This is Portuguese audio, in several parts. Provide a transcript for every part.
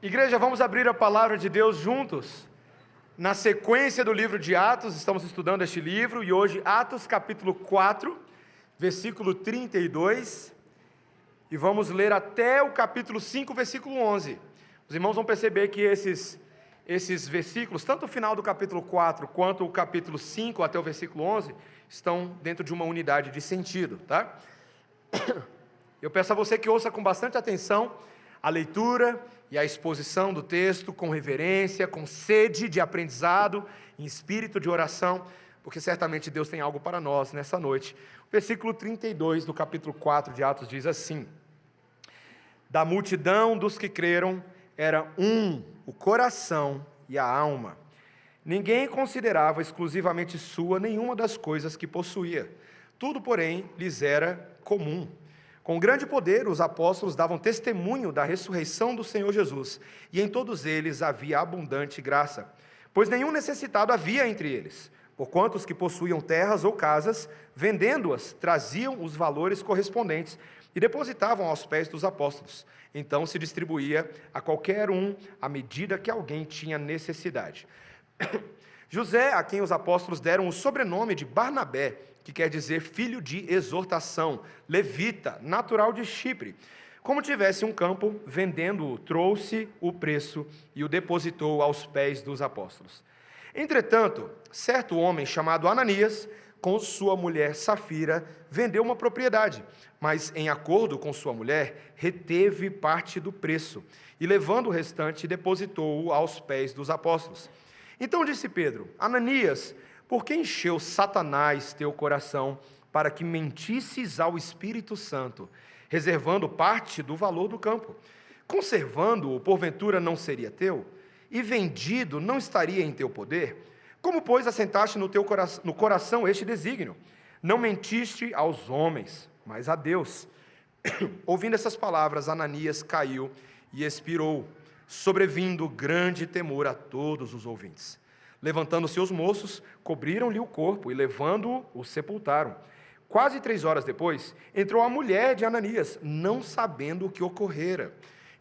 Igreja, vamos abrir a palavra de Deus juntos. Na sequência do livro de Atos, estamos estudando este livro, e hoje Atos capítulo 4, versículo 32, e vamos ler até o capítulo 5, versículo 11. Os irmãos vão perceber que esses versículos, tanto o final do capítulo 4, quanto o capítulo 5 até o versículo 11, estão dentro de uma unidade de sentido, tá? Eu peço a você que ouça com bastante atenção a leitura e a exposição do texto, com reverência, com sede de aprendizado, em espírito de oração, porque certamente Deus tem algo para nós nessa noite. O versículo 32 do capítulo 4 de Atos diz assim: da multidão dos que creram era o coração e a alma. Ninguém considerava exclusivamente sua nenhuma das coisas que possuía. Tudo, porém, lhes era comum. Com grande poder, os apóstolos davam testemunho da ressurreição do Senhor Jesus, e em todos eles havia abundante graça, pois nenhum necessitado havia entre eles, porquanto os que possuíam terras ou casas, vendendo-as, traziam os valores correspondentes e depositavam aos pés dos apóstolos. Então se distribuía a qualquer um à medida que alguém tinha necessidade. José, a quem os apóstolos deram o sobrenome de Barnabé, que quer dizer filho de exortação, levita, natural de Chipre, como tivesse um campo, vendendo-o, trouxe o preço e o depositou aos pés dos apóstolos. Entretanto, certo homem chamado Ananias, com sua mulher Safira, vendeu uma propriedade, mas em acordo com sua mulher, reteve parte do preço, e levando o restante, depositou-o aos pés dos apóstolos. Então disse Pedro: Ananias, por que encheu Satanás teu coração para que mentisses ao Espírito Santo, reservando parte do valor do campo? Conservando-o, porventura não seria teu? E vendido não estaria em teu poder? Como, pois, assentaste no coração este desígnio? Não mentiste aos homens, mas a Deus. Ouvindo essas palavras, Ananias caiu e expirou, sobrevindo grande temor a todos os ouvintes. Levantando-se os moços, cobriram-lhe o corpo e, levando-o, o sepultaram. Quase 3 horas depois, entrou a mulher de Ananias, não sabendo o que ocorrera.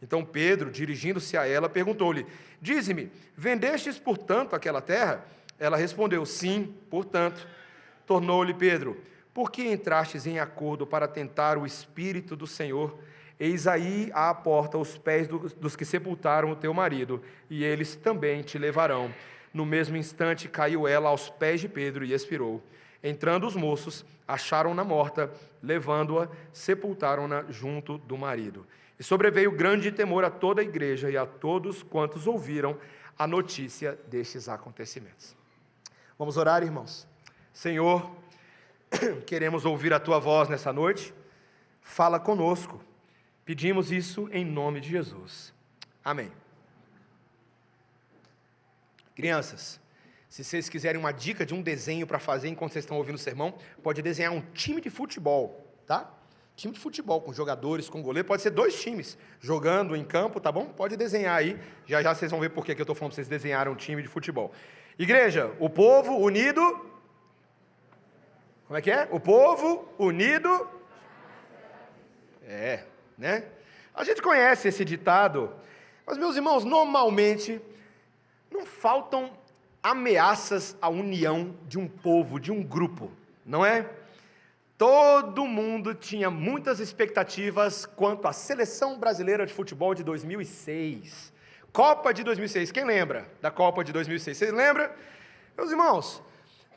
Então Pedro, dirigindo-se a ela, perguntou-lhe: dize-me, vendestes, portanto, aquela terra? Ela respondeu: sim, portanto. Tornou-lhe Pedro: por que entrastes em acordo para tentar o Espírito do Senhor? Eis aí à porta os pés dos que sepultaram o teu marido, e eles também te levarão. No mesmo instante caiu ela aos pés de Pedro e expirou. Entrando os moços, acharam-na morta, levando-a, sepultaram-na junto do marido. E sobreveio grande temor a toda a igreja e a todos quantos ouviram a notícia destes acontecimentos. Vamos orar, irmãos. Senhor, queremos ouvir a tua voz nessa noite. Fala conosco. Pedimos isso em nome de Jesus. Amém. Crianças, se vocês quiserem uma dica de um desenho para fazer enquanto vocês estão ouvindo o sermão, pode desenhar um time de futebol, tá? Time de futebol, com jogadores, com goleiro, pode ser 2 times jogando em campo, tá bom? Pode desenhar aí, já já vocês vão ver por que eu estou falando para vocês desenharem um time de futebol. Igreja, o povo unido, como é que é? O povo unido, né? A gente conhece esse ditado, mas meus irmãos, normalmente não faltam ameaças à união de um povo, de um grupo, não é? Todo mundo tinha muitas expectativas quanto à seleção brasileira de futebol de 2006. Copa de 2006, quem lembra da Copa de 2006? Vocês lembram? Meus irmãos,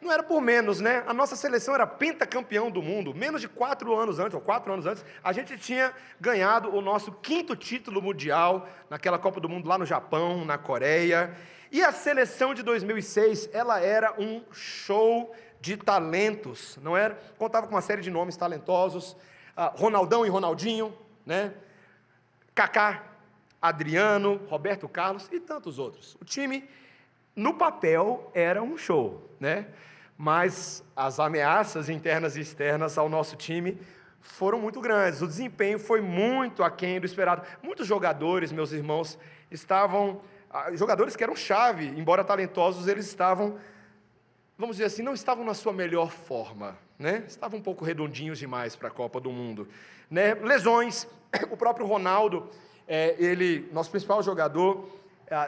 não era por menos, né? A nossa seleção era pentacampeão do mundo. Menos de 4 anos antes, a gente tinha ganhado o nosso 5º título mundial naquela Copa do Mundo lá no Japão, na Coreia. E a seleção de 2006, ela era um show de talentos, não era? Contava com uma série de nomes talentosos, Ronaldão e Ronaldinho, né? Kaká, Adriano, Roberto Carlos e tantos outros. O time, no papel, era um show, né? Mas as ameaças internas e externas ao nosso time foram muito grandes. O desempenho foi muito aquém do esperado. Muitos jogadores, meus irmãos, jogadores que eram chave, embora talentosos, eles estavam, vamos dizer assim, não estavam na sua melhor forma, né? Estavam um pouco redondinhos demais para a Copa do Mundo, né? Lesões, o próprio Ronaldo, Nosso principal jogador,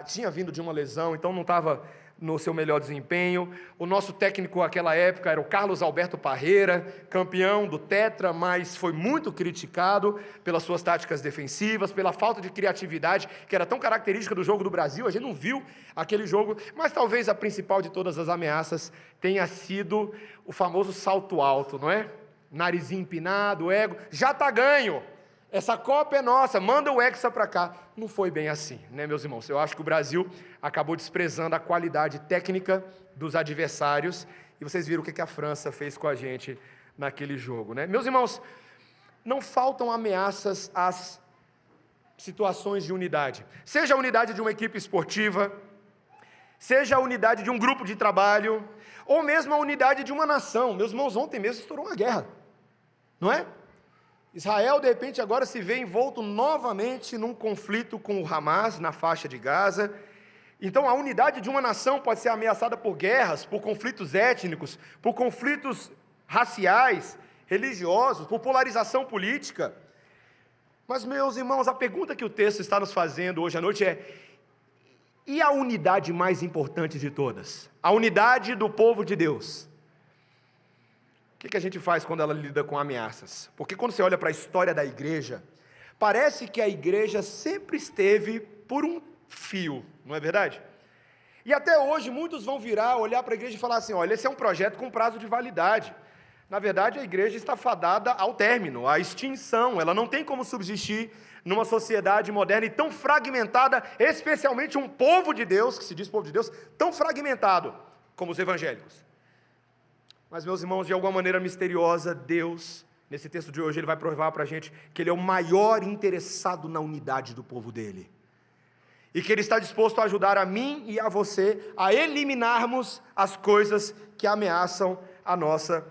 tinha vindo de uma lesão, então não estava no seu melhor desempenho. O nosso técnico naquela época era o Carlos Alberto Parreira, campeão do Tetra, mas foi muito criticado pelas suas táticas defensivas, pela falta de criatividade, que era tão característica do jogo do Brasil. A gente não viu aquele jogo, mas talvez a principal de todas as ameaças tenha sido o famoso salto alto, não é? Narizinho empinado, ego, já está ganho. Essa Copa é nossa, manda o Hexa para cá. Não foi bem assim, né, meus irmãos? Eu acho que o Brasil acabou desprezando a qualidade técnica dos adversários, e vocês viram o que a França fez com a gente naquele jogo, né? Meus irmãos, não faltam ameaças às situações de unidade. Seja a unidade de uma equipe esportiva, seja a unidade de um grupo de trabalho, ou mesmo a unidade de uma nação. Meus irmãos, ontem mesmo estourou uma guerra, não é? Israel, de repente, agora se vê envolto novamente num conflito com o Hamas, na faixa de Gaza. Então, a unidade de uma nação pode ser ameaçada por guerras, por conflitos étnicos, por conflitos raciais, religiosos, por polarização política. Mas, meus irmãos, a pergunta que o texto está nos fazendo hoje à noite é: e a unidade mais importante de todas? A unidade do povo de Deus. O que a gente faz quando ela lida com ameaças? Porque quando você olha para a história da igreja, parece que a igreja sempre esteve por um fio, não é verdade? E até hoje muitos vão virar, olhar para a igreja e falar assim: olha, esse é um projeto com prazo de validade. Na verdade, a igreja está fadada ao término, à extinção. Ela não tem como subsistir numa sociedade moderna e tão fragmentada, especialmente um povo de Deus, que se diz povo de Deus, tão fragmentado como os evangélicos. Mas, meus irmãos, de alguma maneira misteriosa, Deus, nesse texto de hoje, Ele vai provar para a gente que Ele é o maior interessado na unidade do povo dEle. E que Ele está disposto a ajudar a mim e a você a eliminarmos as coisas que ameaçam a nossa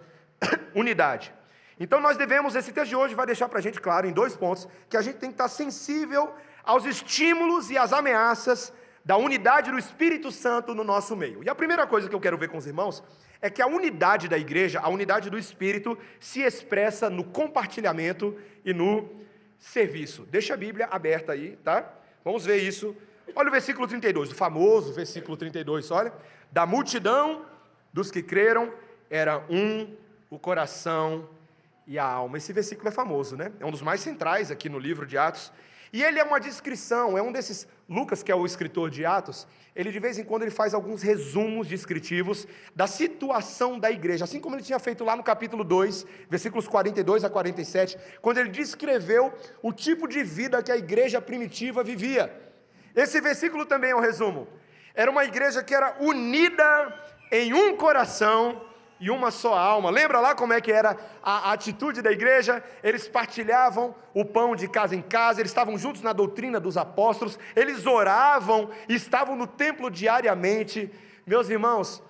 unidade. Então nós devemos, esse texto de hoje vai deixar para a gente claro, em 2 pontos, que a gente tem que estar sensível aos estímulos e às ameaças da unidade do Espírito Santo no nosso meio. E a primeira coisa que eu quero ver com os irmãos é que a unidade da igreja, a unidade do Espírito, se expressa no compartilhamento e no serviço. Deixa a Bíblia aberta aí, tá? Vamos ver isso. Olha o versículo 32, o famoso versículo 32, olha. Da multidão dos que creram, era o coração e a alma. Esse versículo é famoso, né? É um dos mais centrais aqui no livro de Atos. E ele é uma descrição, é um desses, Lucas, que é o escritor de Atos, ele de vez em quando ele faz alguns resumos descritivos da situação da igreja, assim como ele tinha feito lá no capítulo 2, versículos 42 a 47, quando ele descreveu o tipo de vida que a igreja primitiva vivia. Esse versículo também é um resumo. Era uma igreja que era unida em um coração e uma só alma. Lembra lá como é que era a atitude da igreja? Eles partilhavam o pão de casa em casa, eles estavam juntos na doutrina dos apóstolos, eles oravam, estavam no templo diariamente. Meus irmãos,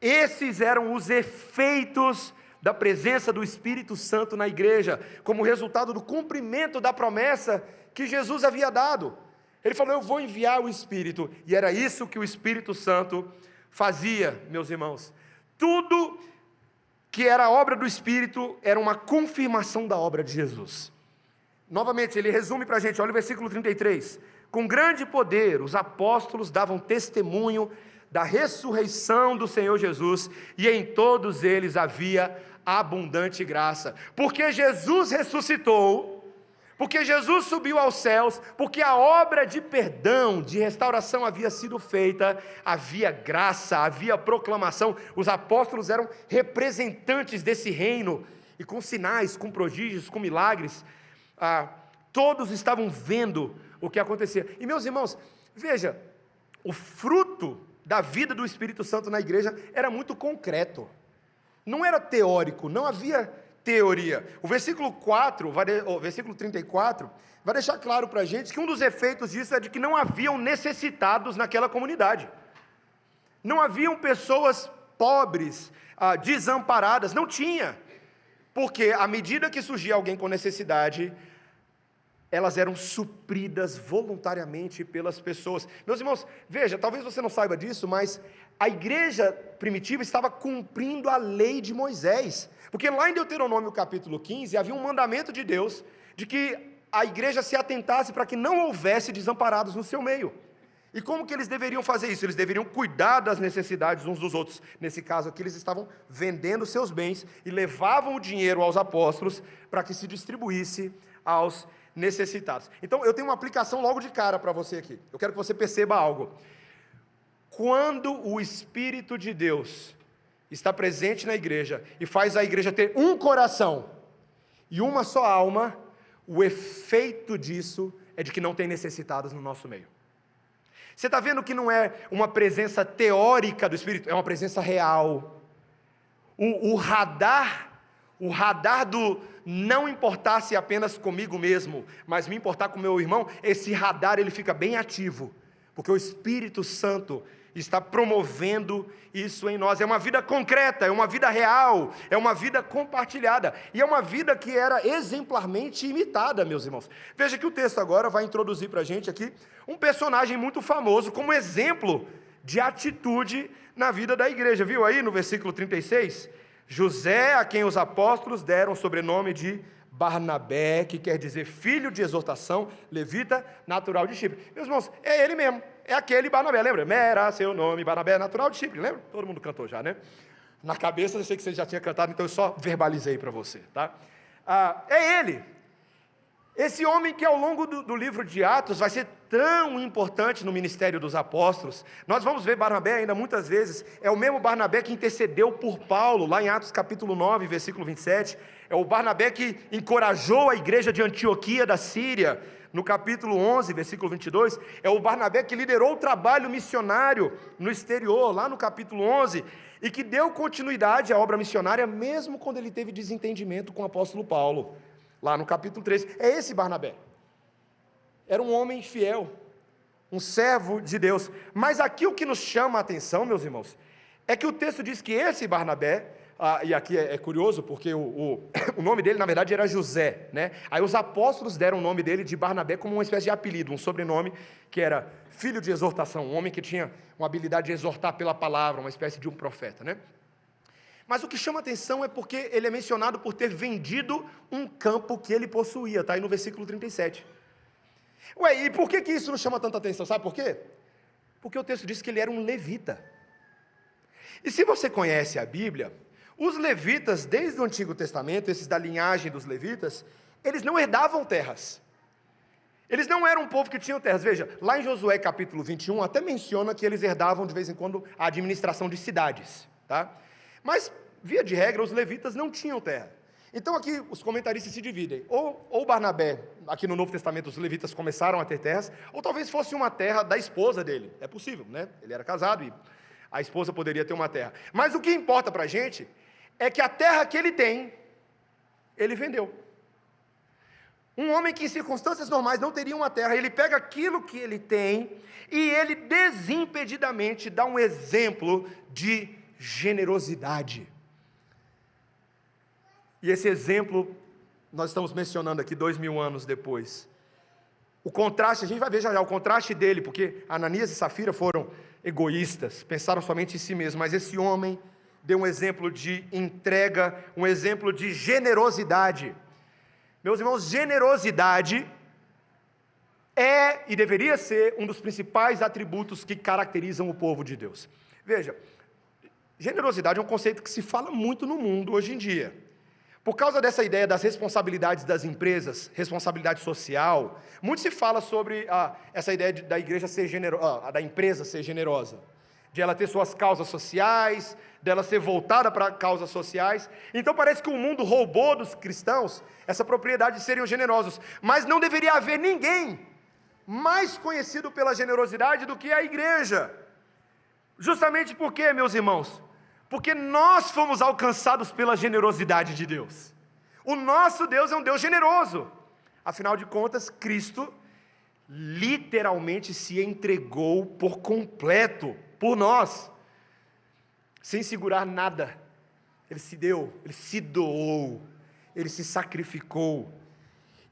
esses eram os efeitos da presença do Espírito Santo na igreja, como resultado do cumprimento da promessa que Jesus havia dado. Ele falou: eu vou enviar o Espírito, e era isso que o Espírito Santo fazia, meus irmãos. Tudo que era obra do Espírito era uma confirmação da obra de Jesus. Novamente, ele resume para a gente, olha o versículo 33. Com grande poder, os apóstolos davam testemunho da ressurreição do Senhor Jesus, e em todos eles havia abundante graça. Porque Jesus ressuscitou, porque Jesus subiu aos céus, porque a obra de perdão, de restauração havia sido feita, havia graça, havia proclamação. Os apóstolos eram representantes desse reino, e com sinais, com prodígios, com milagres, todos estavam vendo o que acontecia. E meus irmãos, veja, o fruto da vida do Espírito Santo na igreja era muito concreto, não era teórico, não havia teoria. O versículo 34, vai deixar claro para a gente que um dos efeitos disso é de que não haviam necessitados naquela comunidade. Não haviam pessoas pobres, desamparadas, não tinha. Porque à medida que surgia alguém com necessidade, elas eram supridas voluntariamente pelas pessoas. Meus irmãos, veja, talvez você não saiba disso, mas a igreja primitiva estava cumprindo a lei de Moisés. Porque lá em Deuteronômio capítulo 15, havia um mandamento de Deus, de que a igreja se atentasse para que não houvesse desamparados no seu meio. E como que eles deveriam fazer isso? Eles deveriam cuidar das necessidades uns dos outros. Nesse caso aqui, eles estavam vendendo seus bens e levavam o dinheiro aos apóstolos para que se distribuísse aos necessitados. Então, eu tenho uma aplicação logo de cara para você aqui. Eu quero que você perceba algo. Quando o Espírito de Deus está presente na igreja e faz a igreja ter um coração e uma só alma, o efeito disso é de que não tem necessitados no nosso meio. Você está vendo que não é uma presença teórica do Espírito, é uma presença real. O radar do não importar-se apenas comigo mesmo, mas me importar com meu irmão, esse radar ele fica bem ativo, porque o Espírito Santo está promovendo isso em nós. É uma vida concreta, é uma vida real, é uma vida compartilhada, e é uma vida que era exemplarmente imitada, meus irmãos. Veja que o texto agora vai introduzir para a gente aqui um personagem muito famoso como exemplo de atitude na vida da igreja. Viu aí no versículo 36? José, a quem os apóstolos deram o sobrenome de Barnabé, que quer dizer filho de exortação, levita, natural de Chipre. Meus irmãos, é ele mesmo, é aquele Barnabé, lembra? Era seu nome, Barnabé, natural de Chipre, lembra? Todo mundo cantou já, né? Na cabeça eu sei que você já tinha cantado, então eu só verbalizei para você, tá? É ele. Esse homem que ao longo do livro de Atos vai ser tão importante no ministério dos apóstolos. Nós vamos ver Barnabé ainda muitas vezes, é o mesmo Barnabé que intercedeu por Paulo, lá em Atos capítulo 9, versículo 27, é o Barnabé que encorajou a igreja de Antioquia da Síria, no capítulo 11, versículo 22, é o Barnabé que liderou o trabalho missionário no exterior, lá no capítulo 11, e que deu continuidade à obra missionária, mesmo quando ele teve desentendimento com o apóstolo Paulo, lá no capítulo 13, é esse Barnabé. Era um homem fiel, um servo de Deus. Mas aqui o que nos chama a atenção, meus irmãos, é que o texto diz que esse Barnabé, e aqui é curioso, porque o nome dele na verdade era José, né? Aí os apóstolos deram o nome dele de Barnabé como uma espécie de apelido, um sobrenome que era filho de exortação, um homem que tinha uma habilidade de exortar pela palavra, uma espécie de um profeta, né? Mas o que chama atenção é porque ele é mencionado por ter vendido um campo que ele possuía, está aí no versículo 37. Ué, e por que isso não chama tanta atenção? Sabe por quê? Porque o texto diz que ele era um levita. E se você conhece a Bíblia, os levitas, desde o Antigo Testamento, esses da linhagem dos levitas, eles não herdavam terras. Eles não eram um povo que tinham terras. Veja, lá em Josué capítulo 21, até menciona que eles herdavam de vez em quando a administração de cidades, tá? Mas, via de regra, os levitas não tinham terra. Então aqui os comentaristas se dividem. Ou Barnabé, aqui no Novo Testamento os levitas começaram a ter terras, ou talvez fosse uma terra da esposa dele. É possível, né? Ele era casado e a esposa poderia ter uma terra. Mas o que importa para a gente é que a terra que ele tem, ele vendeu. Um homem que em circunstâncias normais não teria uma terra, ele pega aquilo que ele tem e ele desimpedidamente dá um exemplo de generosidade. E esse exemplo, nós estamos mencionando aqui 2000 anos depois. O contraste, a gente vai ver já o contraste dele, porque Ananias e Safira foram egoístas, pensaram somente em si mesmos, mas esse homem deu um exemplo de entrega, um exemplo de generosidade. Meus irmãos, generosidade é e deveria ser um dos principais atributos que caracterizam o povo de Deus. Veja, generosidade é um conceito que se fala muito no mundo hoje em dia. Por causa dessa ideia das responsabilidades das empresas, responsabilidade social, muito se fala sobre essa ideia da igreja ser da empresa ser generosa, de ela ter suas causas sociais, dela ser voltada para causas sociais. Então parece que o mundo roubou dos cristãos essa propriedade de serem generosos, mas não deveria haver ninguém mais conhecido pela generosidade do que a igreja. Justamente porque, meus irmãos, porque nós fomos alcançados pela generosidade de Deus. O nosso Deus é um Deus generoso. Afinal de contas, Cristo literalmente se entregou por completo por nós, sem segurar nada. Ele se deu, ele se doou, ele se sacrificou.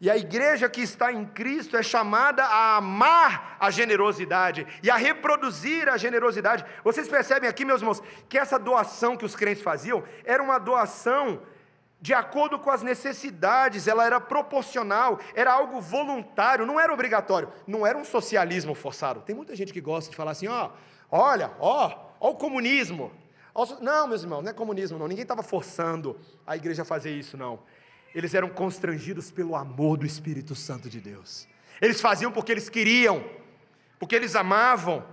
E a igreja que está em Cristo é chamada a amar a generosidade e a reproduzir a generosidade. Vocês percebem aqui, meus irmãos, que essa doação que os crentes faziam era uma doação de acordo com as necessidades, ela era proporcional, era algo voluntário, não era obrigatório, não era um socialismo forçado. Tem muita gente que gosta de falar assim, olha o comunismo. Não, meus irmãos, não é comunismo não, ninguém estava forçando a igreja a fazer isso não. Eles eram constrangidos pelo amor do Espírito Santo de Deus. Eles faziam porque eles queriam, porque eles amavam.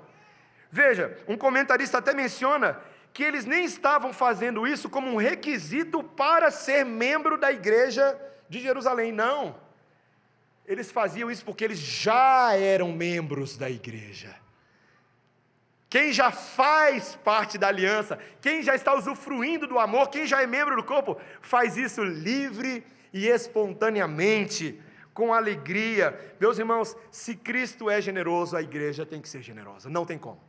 Veja, um comentarista até menciona que eles nem estavam fazendo isso como um requisito para ser membro da igreja de Jerusalém, não. Eles faziam isso porque eles já eram membros da igreja. Quem já faz parte da aliança, quem já está usufruindo do amor, quem já é membro do corpo, faz isso livre e espontaneamente, com alegria. Meus irmãos, se Cristo é generoso, a igreja tem que ser generosa, não tem como.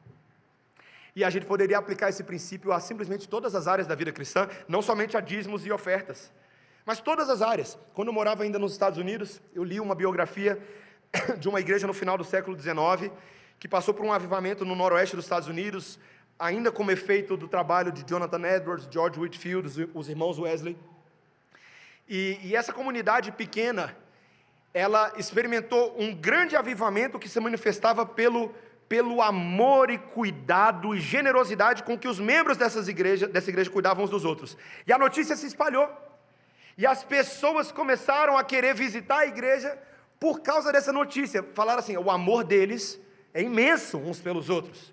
E a gente poderia aplicar esse princípio a simplesmente todas as áreas da vida cristã, não somente a dízimos e ofertas, mas todas as áreas. Quando eu morava ainda nos Estados Unidos, eu li uma biografia de uma igreja no final do século XIX, que passou por um avivamento no noroeste dos Estados Unidos, ainda como efeito do trabalho de Jonathan Edwards, George Whitefield, os irmãos Wesley. E essa comunidade pequena, ela experimentou um grande avivamento que se manifestava pelo amor e cuidado e generosidade com que os membros dessa igreja cuidavam uns dos outros. E a notícia se espalhou. E as pessoas começaram a querer visitar a igreja por causa dessa notícia. Falaram assim, o amor deles é imenso uns pelos outros.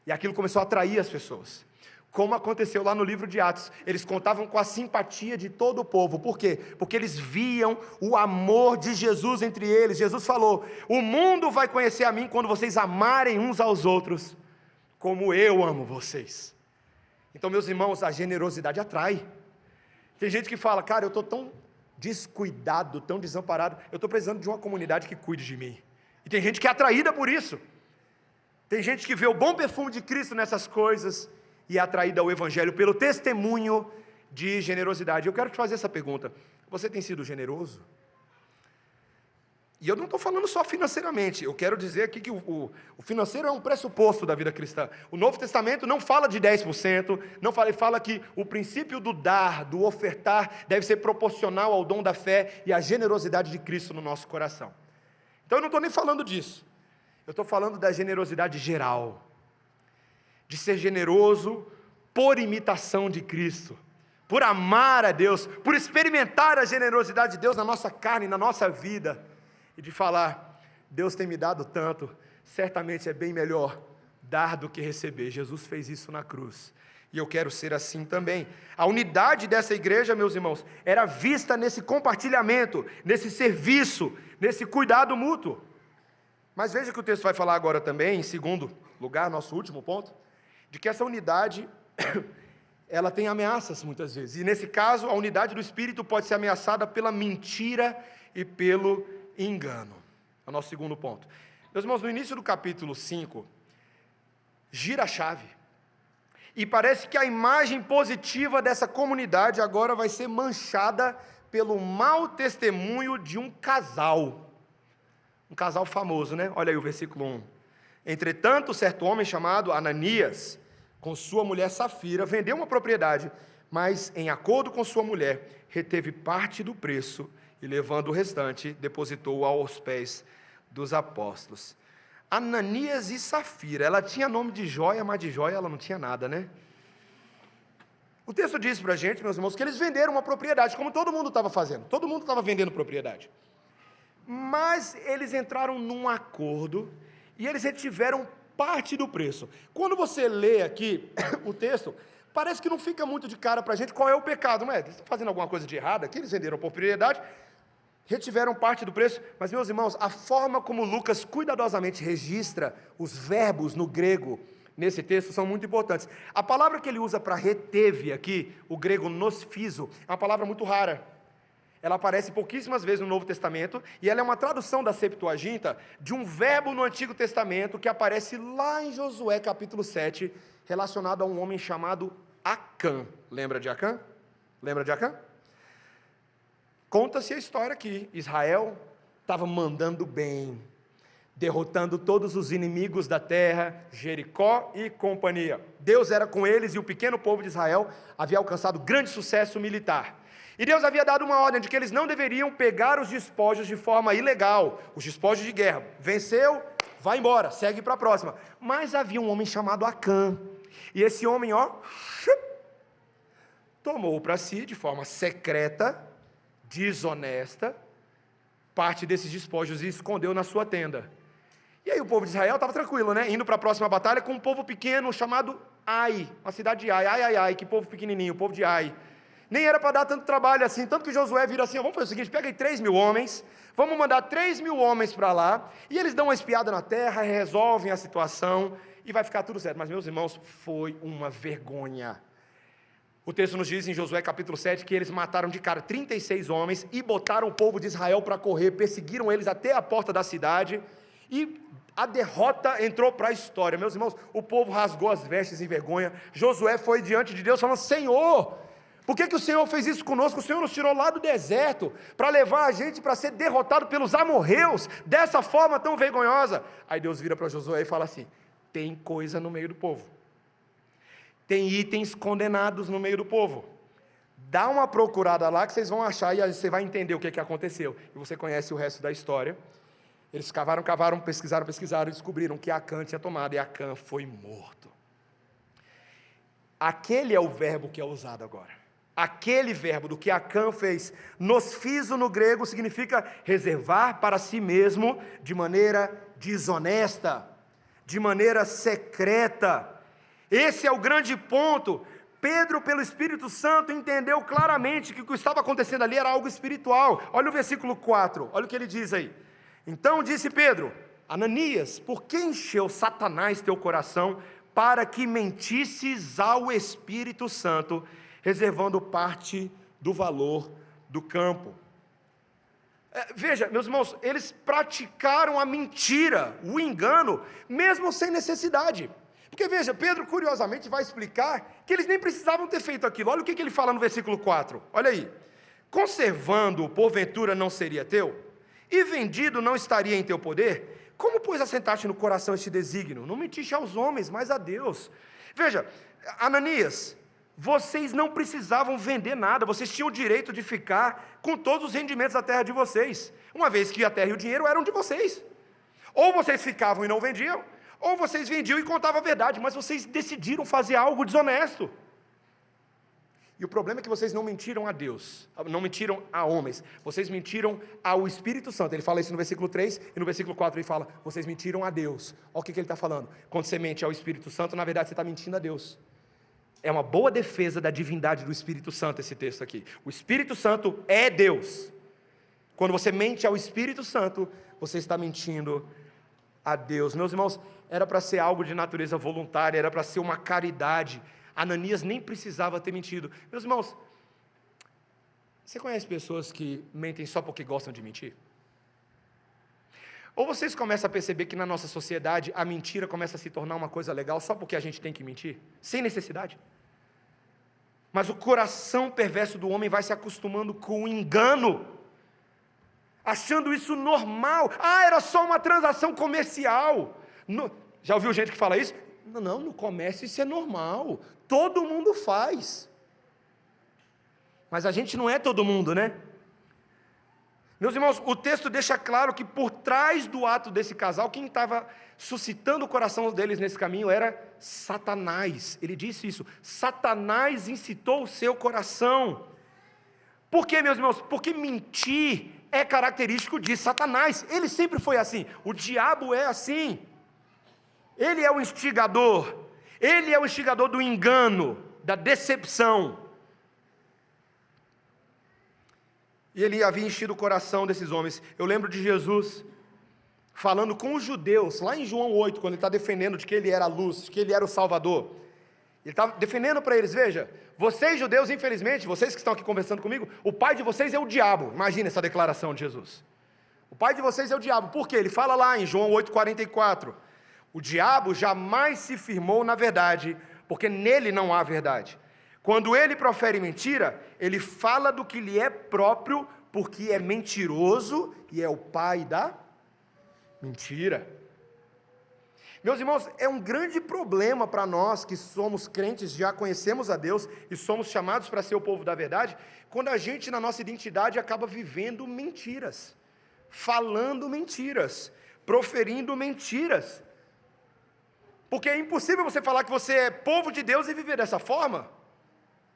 E aquilo começou a atrair as pessoas. Como aconteceu lá no livro de Atos, eles contavam com a simpatia de todo o povo. Por quê? Porque eles viam o amor de Jesus entre eles. Jesus falou, o mundo vai conhecer a mim quando vocês amarem uns aos outros, como eu amo vocês. Então, meus irmãos, a generosidade atrai. Tem gente que fala, cara, eu estou tão descuidado, tão desamparado, eu estou precisando de uma comunidade que cuide de mim. E tem gente que é atraída por isso. Tem gente que vê o bom perfume de Cristo nessas coisas, e é atraída ao Evangelho pelo testemunho de generosidade. Eu quero te fazer essa pergunta, você tem sido generoso? E eu não estou falando só financeiramente, eu quero dizer aqui que o financeiro é um pressuposto da vida cristã. O Novo Testamento não fala de 10%, ele fala que o princípio do dar, do ofertar, deve ser proporcional ao dom da fé e à generosidade de Cristo no nosso coração. Então eu não estou nem falando disso, eu estou falando da generosidade geral, de ser generoso por imitação de Cristo, por amar a Deus, por experimentar a generosidade de Deus na nossa carne, na nossa vida, e de falar, Deus tem me dado tanto, certamente é bem melhor dar do que receber. Jesus fez isso na cruz, e eu quero ser assim também. A unidade dessa igreja, meus irmãos, era vista nesse compartilhamento, nesse serviço, nesse cuidado mútuo. Mas veja que o texto vai falar agora também, em segundo lugar, nosso último ponto, de que essa unidade, ela tem ameaças muitas vezes, e nesse caso, a unidade do Espírito pode ser ameaçada pela mentira e pelo engano. É o nosso segundo ponto. Meus irmãos, no início do capítulo 5, gira a chave, e parece que a imagem positiva dessa comunidade agora vai ser manchada pelo mau testemunho de um casal famoso, né? Olha aí o versículo 1. Entretanto, certo homem chamado Ananias, com sua mulher Safira, vendeu uma propriedade, mas em acordo com sua mulher, reteve parte do preço e levando o restante, depositou aos pés dos apóstolos. Ananias e Safira, ela tinha nome de joia, mas de joia ela não tinha nada, né? O texto diz para a gente, meus irmãos, que eles venderam uma propriedade, como todo mundo estava fazendo, todo mundo estava vendendo propriedade. Mas eles entraram num acordo e eles retiveram parte do preço. Quando você lê aqui o texto, parece que não fica muito de cara para a gente qual é o pecado, não é? Eles estão fazendo alguma coisa de errado aqui, eles venderam a propriedade, retiveram parte do preço, mas meus irmãos, a forma como Lucas cuidadosamente registra os verbos no grego, nesse texto, são muito importantes. A palavra que ele usa para reteve aqui, o grego nosfizo, é uma palavra muito rara. Ela aparece pouquíssimas vezes no Novo Testamento, e ela é uma tradução da Septuaginta, de um verbo no Antigo Testamento, que aparece lá em Josué capítulo 7, relacionado a um homem chamado Acã. Lembra de Acã? Lembra de Acã? Conta-se a história que Israel estava mandando bem, derrotando todos os inimigos da terra, Jericó e companhia. Deus era com eles, e o pequeno povo de Israel havia alcançado grande sucesso militar. E Deus havia dado uma ordem de que eles não deveriam pegar os despojos de forma ilegal, os despojos de guerra. Venceu, vai embora, segue para a próxima. Mas havia um homem chamado Acã, e esse homem, tomou para si, de forma secreta, desonesta, parte desses despojos e escondeu na sua tenda. E aí o povo de Israel estava tranquilo, né? Indo para a próxima batalha com um povo pequeno chamado Ai, uma cidade de Ai, que povo pequenininho, o povo de Ai. Nem era para dar tanto trabalho assim, tanto que Josué vira assim, vamos fazer o seguinte, pega aí 3.000 homens, vamos mandar 3.000 homens para lá, e eles dão uma espiada na terra, resolvem a situação, e vai ficar tudo certo. Mas meus irmãos, foi uma vergonha. O texto nos diz em Josué capítulo 7, que eles mataram de cara 36 homens, e botaram o povo de Israel para correr, perseguiram eles até a porta da cidade, e a derrota entrou para a história. Meus irmãos, o povo rasgou as vestes em vergonha. Josué foi diante de Deus falando, Senhor, por que o Senhor fez isso conosco? O Senhor nos tirou lá do deserto, para levar a gente para ser derrotado pelos amorreus, dessa forma tão vergonhosa. Aí Deus vira para Josué e fala assim, tem coisa no meio do povo, tem itens condenados no meio do povo, dá uma procurada lá que vocês vão achar, e aí você vai entender o que aconteceu, e você conhece o resto da história. Eles cavaram, pesquisaram, e descobriram que Acã tinha tomado, e Acã foi morto. Aquele é o verbo que é usado agora. Aquele verbo do que Acã fez, nosfizo no grego, significa reservar para si mesmo de maneira desonesta, de maneira secreta. Esse é o grande ponto. Pedro, pelo Espírito Santo, entendeu claramente que o que estava acontecendo ali era algo espiritual. Olha o versículo 4, olha o que ele diz aí. Então disse Pedro, Ananias, por que encheu Satanás teu coração para que mentisses ao Espírito Santo, reservando parte do valor do campo? Veja, meus irmãos, eles praticaram a mentira, o engano, mesmo sem necessidade. Porque veja, Pedro curiosamente vai explicar que eles nem precisavam ter feito aquilo. Olha o que ele fala no versículo 4, olha aí. Conservando-o, porventura não seria teu? E vendido não estaria em teu poder? Como, pois, assentaste no coração este desígnio? Não mentiste aos homens, mas a Deus. Veja, Ananias, vocês não precisavam vender nada, vocês tinham o direito de ficar com todos os rendimentos da terra de vocês, uma vez que a terra e o dinheiro eram de vocês. Ou vocês ficavam e não vendiam, ou vocês vendiam e contavam a verdade, mas vocês decidiram fazer algo desonesto. E o problema é que vocês não mentiram a Deus, não mentiram a homens, vocês mentiram ao Espírito Santo. Ele fala isso no versículo 3, e no versículo 4 ele fala, vocês mentiram a Deus. Olha o que ele está falando, quando você mente ao Espírito Santo, na verdade você está mentindo a Deus. É uma boa defesa da divindade do Espírito Santo esse texto aqui. O Espírito Santo é Deus. Quando você mente ao Espírito Santo, você está mentindo a Deus. Meus irmãos, era para ser algo de natureza voluntária, era para ser uma caridade. Ananias nem precisava ter mentido. Meus irmãos, você conhece pessoas que mentem só porque gostam de mentir? Ou vocês começam a perceber que na nossa sociedade a mentira começa a se tornar uma coisa legal só porque a gente tem que mentir, sem necessidade? Mas o coração perverso do homem vai se acostumando com o engano, achando isso normal. Era só uma transação comercial. Já ouviu gente que fala isso? Não, no comércio isso é normal, todo mundo faz. Mas a gente não é todo mundo, né? Meus irmãos, o texto deixa claro que por trás do ato desse casal, quem estava suscitando o coração deles nesse caminho era Satanás. Ele disse isso, Satanás incitou o seu coração. Por quê, meus irmãos? Porque mentir é característico de Satanás, ele sempre foi assim, o diabo é assim. Ele é o instigador do engano, da decepção. E ele havia enchido o coração desses homens. Eu lembro de Jesus falando com os judeus, lá em João 8, quando ele está defendendo de que ele era a luz, de que ele era o Salvador. Ele está defendendo para eles, veja, vocês judeus, infelizmente, vocês que estão aqui conversando comigo, o pai de vocês é o diabo. Imagina essa declaração de Jesus. O pai de vocês é o diabo. Por quê? Ele fala lá em João 8,44. O diabo jamais se firmou na verdade, porque nele não há verdade. Quando ele profere mentira, ele fala do que lhe é próprio, porque é mentiroso e é o pai da mentira. Meus irmãos, é um grande problema para nós que somos crentes, já conhecemos a Deus e somos chamados para ser o povo da verdade, quando a gente, na nossa identidade, acaba vivendo mentiras, falando mentiras, proferindo mentiras. Porque é impossível você falar que você é povo de Deus e viver dessa forma.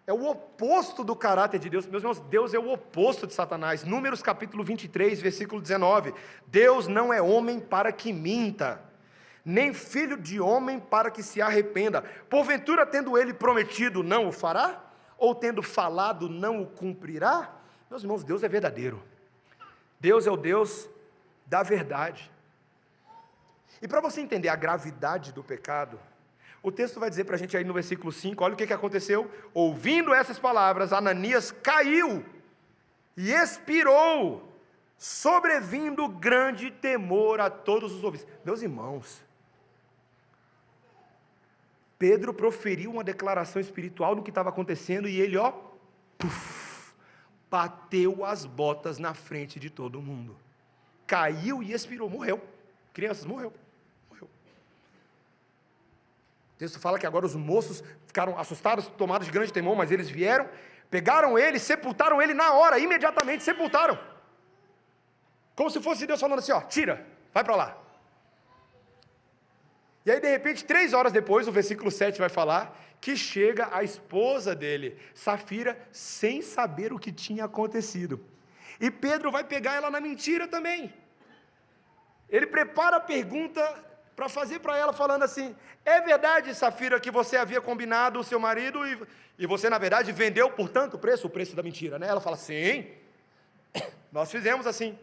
É o oposto do caráter de Deus. Meus irmãos, Deus é o oposto de Satanás. Números capítulo 23, versículo 19. Deus não é homem para que minta, nem filho de homem para que se arrependa. Porventura, tendo ele prometido, não o fará? Ou tendo falado, não o cumprirá? Meus irmãos, Deus é verdadeiro. Deus é o Deus da verdade. E para você entender a gravidade do pecado, o texto vai dizer para a gente aí no versículo 5, olha o que aconteceu. Ouvindo essas palavras, Ananias caiu e expirou, sobrevindo grande temor a todos os ouvintes. Meus irmãos, Pedro proferiu uma declaração espiritual do que estava acontecendo e ele, bateu as botas na frente de todo mundo. Caiu e expirou, morreu. Crianças, morreu. O texto fala que agora os moços ficaram assustados, tomados de grande temor, mas eles vieram, pegaram ele, sepultaram ele na hora, imediatamente sepultaram. Como se fosse Deus falando assim, tira, vai para lá. E aí de repente, 3 horas depois, o versículo 7 vai falar, que chega a esposa dele, Safira, sem saber o que tinha acontecido. E Pedro vai pegar ela na mentira também. Ele prepara a pergunta para fazer para ela, falando assim, é verdade, Safira, que você havia combinado o seu marido e você, na verdade, vendeu por tanto preço, o preço da mentira, né? Ela fala, sim, nós fizemos assim.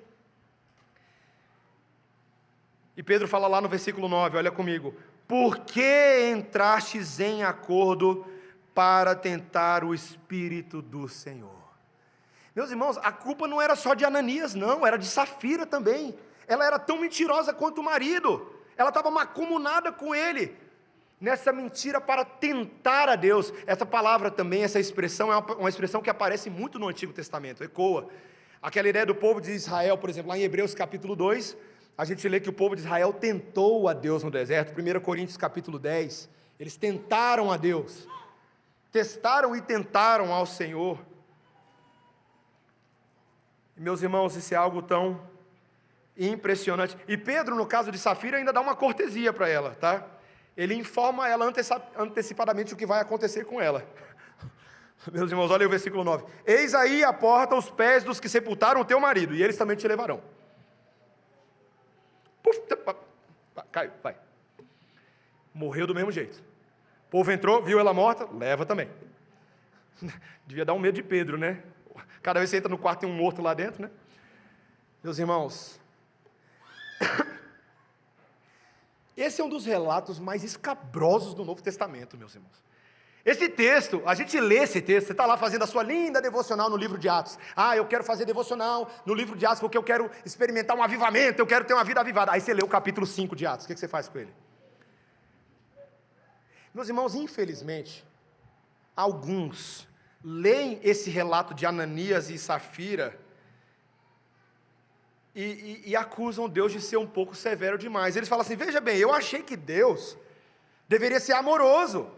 E Pedro fala lá no versículo 9, olha comigo, por que entrastes em acordo para tentar o Espírito do Senhor? Meus irmãos, a culpa não era só de Ananias, não, era de Safira também. Ela era tão mentirosa quanto o marido. Ela estava macumunada com ele, nessa mentira para tentar a Deus. Essa palavra também, essa expressão, é uma expressão que aparece muito no Antigo Testamento, ecoa. Aquela ideia do povo de Israel, por exemplo, lá em Hebreus capítulo 2, a gente lê que o povo de Israel tentou a Deus no deserto. 1 Coríntios capítulo 10, eles tentaram a Deus, testaram e tentaram ao Senhor. E, meus irmãos, isso é algo tão impressionante. E Pedro, no caso de Safira, ainda dá uma cortesia para ela, tá? Ele informa ela antecipadamente o que vai acontecer com ela. Meus irmãos, olha aí o versículo 9. Eis aí a porta os pés dos que sepultaram o teu marido, e eles também te levarão. Puf, caiu, vai. Morreu do mesmo jeito. O povo entrou, viu ela morta, leva também. Devia dar um medo de Pedro, né? Cada vez que você entra no quarto tem um morto lá dentro, né? Meus irmãos, esse é um dos relatos mais escabrosos do Novo Testamento, meus irmãos. Esse texto, a gente lê esse texto, você está lá fazendo a sua linda devocional no livro de Atos. Eu quero fazer devocional no livro de Atos porque eu quero experimentar um avivamento, eu quero ter uma vida avivada. Aí você lê o capítulo 5 de Atos, o que você faz com ele? Meus irmãos, infelizmente, alguns leem esse relato de Ananias e Safira e acusam Deus de ser um pouco severo demais. Eles falam assim, veja bem, eu achei que Deus deveria ser amoroso,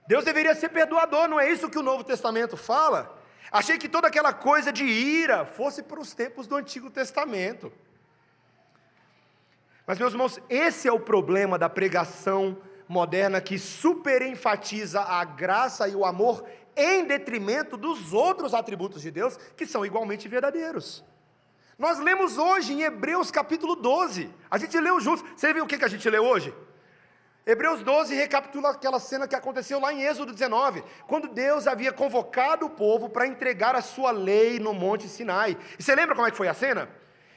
Deus deveria ser perdoador, não é isso que o Novo Testamento fala? Achei que toda aquela coisa de ira fosse para os tempos do Antigo Testamento. Mas, meus irmãos, esse é o problema da pregação moderna, que super enfatiza a graça e o amor em detrimento dos outros atributos de Deus, que são igualmente verdadeiros. Nós lemos hoje em Hebreus capítulo 12, a gente leu juntos. Você viu o que a gente leu hoje? Hebreus 12 recapitula aquela cena que aconteceu lá em Êxodo 19, quando Deus havia convocado o povo para entregar a sua lei no Monte Sinai. E você lembra como é que foi a cena?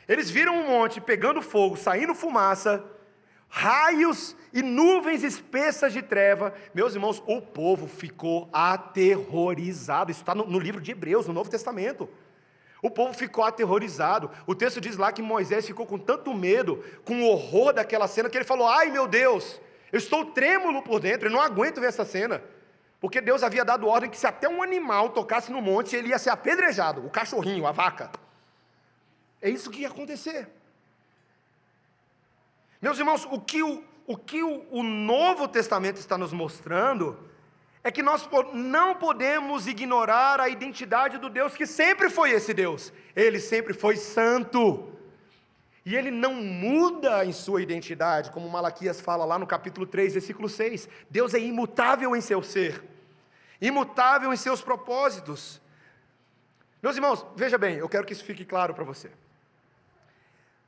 Eles viram um monte pegando fogo, saindo fumaça, raios e nuvens espessas de treva. Meus irmãos, o povo ficou aterrorizado. Isso está no livro de Hebreus, no Novo Testamento. O povo ficou aterrorizado. O texto diz lá que Moisés ficou com tanto medo, com o horror daquela cena, que ele falou, ai meu Deus, eu estou trêmulo por dentro, eu não aguento ver essa cena. Porque Deus havia dado ordem que se até um animal tocasse no monte, ele ia ser apedrejado, o cachorrinho, a vaca. É isso que ia acontecer. Meus irmãos, o o que o Novo Testamento está nos mostrando é que nós não podemos ignorar a identidade do Deus que sempre foi esse Deus. Ele sempre foi santo. E ele não muda em sua identidade, como Malaquias fala lá no capítulo 3, versículo 6. Deus é imutável em seu ser, imutável em seus propósitos. Meus irmãos, veja bem, eu quero que isso fique claro para você.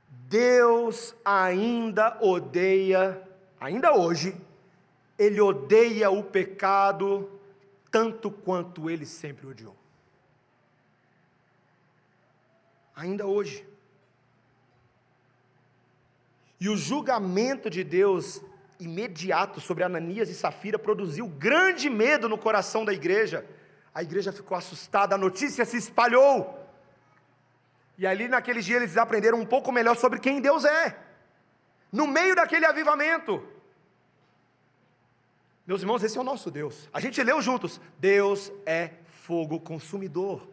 Deus ainda odeia, ainda hoje, Ele odeia o pecado tanto quanto Ele sempre odiou. Ainda hoje. E o julgamento de Deus imediato sobre Ananias e Safira produziu grande medo no coração da igreja. A igreja ficou assustada, a notícia se espalhou. E ali naqueles dias eles aprenderam um pouco melhor sobre quem Deus é. No meio daquele avivamento. Meus irmãos, esse é o nosso Deus. A gente leu juntos. Deus é fogo consumidor.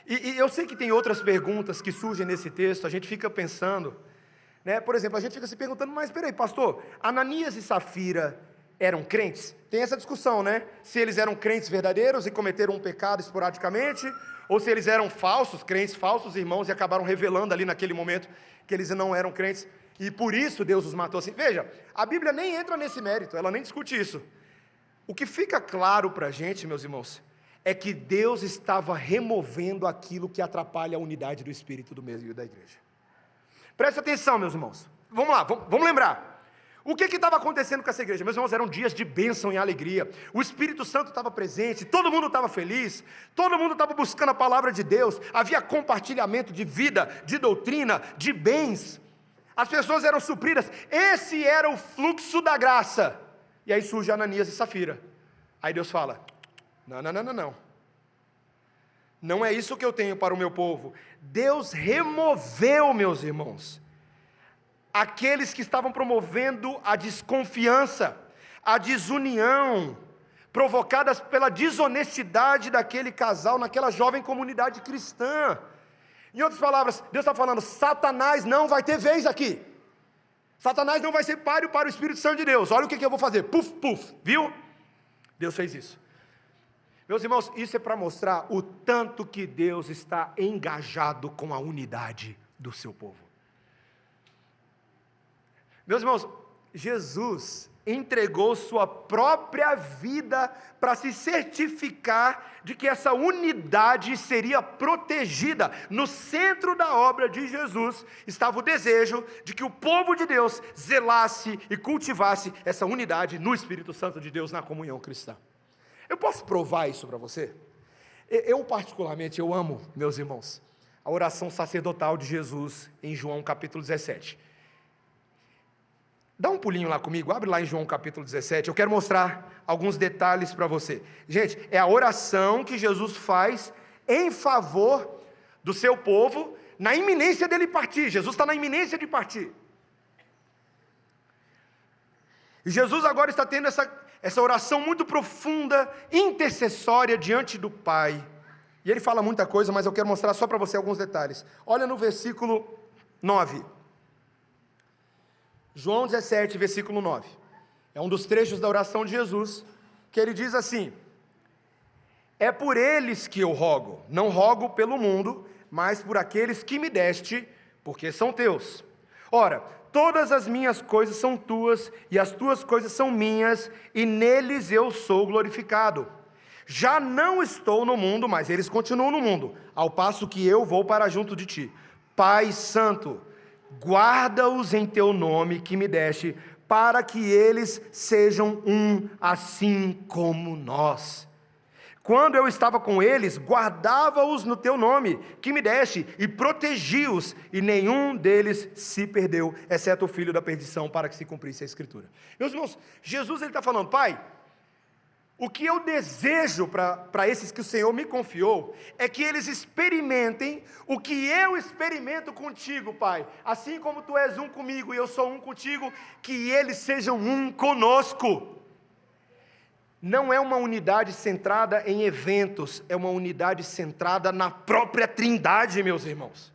E eu sei que tem outras perguntas que surgem nesse texto. A gente fica pensando, né? Por exemplo, a gente fica se perguntando, mas peraí, pastor, Ananias e Safira eram crentes? Tem essa discussão, né? Se eles eram crentes verdadeiros e cometeram um pecado esporadicamente, ou se eles eram falsos, crentes falsos, irmãos, e acabaram revelando ali naquele momento que eles não eram crentes, e por isso Deus os matou assim. Veja, a Bíblia nem entra nesse mérito, ela nem discute isso. O que fica claro para a gente, meus irmãos, é que Deus estava removendo aquilo que atrapalha a unidade do Espírito do meio da igreja. Preste atenção, meus irmãos. Vamos lá, vamos lembrar. O que estava acontecendo com essa igreja? Meus irmãos, eram dias de bênção e alegria. O Espírito Santo estava presente, todo mundo estava feliz, todo mundo estava buscando a palavra de Deus, havia compartilhamento de vida, de doutrina, de bens. As pessoas eram supridas. Esse era o fluxo da graça. E aí surge Ananias e Safira. Aí Deus fala: não. Não é isso que eu tenho para o meu povo. Deus removeu, meus irmãos, aqueles que estavam promovendo a desconfiança, a desunião, provocadas pela desonestidade daquele casal, naquela jovem comunidade cristã. Em outras palavras, Deus está falando: Satanás não vai ter vez aqui. Satanás não vai ser páreo para o Espírito Santo de Deus. Olha o que eu vou fazer, puf, viu? Deus fez isso. Meus irmãos, isso é para mostrar o tanto que Deus está engajado com a unidade do seu povo. Meus irmãos, Jesus entregou sua própria vida para se certificar de que essa unidade seria protegida. No centro da obra de Jesus estava o desejo de que o povo de Deus zelasse e cultivasse essa unidade no Espírito Santo de Deus, na comunhão cristã. Eu posso provar isso para você? Eu particularmente, eu amo, meus irmãos, a oração sacerdotal de Jesus em João capítulo 17. Dá um pulinho lá comigo, abre lá em João capítulo 17, eu quero mostrar alguns detalhes para você. Gente, é a oração que Jesus faz em favor do seu povo, na iminência dele partir. Jesus está na iminência de partir. E Jesus agora está tendo essa oração muito profunda, intercessória diante do Pai. E ele fala muita coisa, mas eu quero mostrar só para você alguns detalhes. Olha no versículo 9. João 17, versículo 9. É um dos trechos da oração de Jesus, que ele diz assim: é por eles que eu rogo, não rogo pelo mundo, mas por aqueles que me deste, porque são teus. Ora, todas as minhas coisas são tuas, e as tuas coisas são minhas, e neles eu sou glorificado. Já não estou no mundo, mas eles continuam no mundo, ao passo que eu vou para junto de ti. Pai Santo, guarda-os em teu nome que me deste, para que eles sejam um, assim como nós. Quando eu estava com eles, guardava-os no teu nome que me deste, e protegi-os, e nenhum deles se perdeu, exceto o filho da perdição, para que se cumprisse a Escritura. Meus irmãos, Jesus está falando: Pai, o que eu desejo para esses que o Senhor me confiou, é que eles experimentem o que eu experimento contigo, Pai. Assim como tu és um comigo e eu sou um contigo, que eles sejam um conosco. Não é uma unidade centrada em eventos, é uma unidade centrada na própria Trindade, meus irmãos.